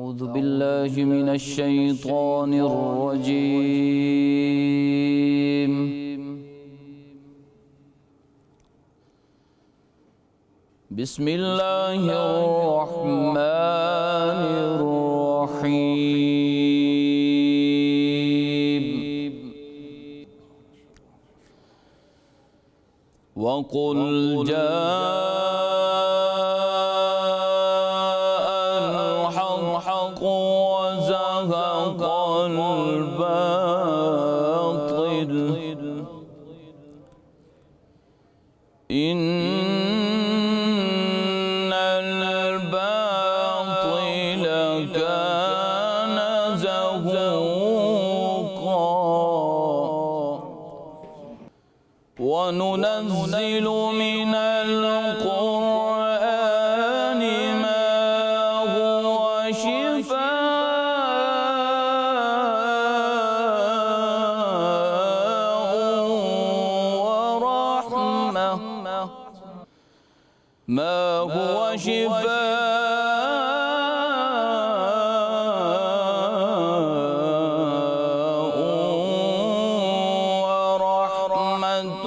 أعوذ بالله من الشيطان الرجيم. بسم الله الرحمن الرحيم. وقل الحق وزهق الباطل إن الباطل كان زهوقا وننزل من القرآن ما هو شفاء ورحمة ورحمة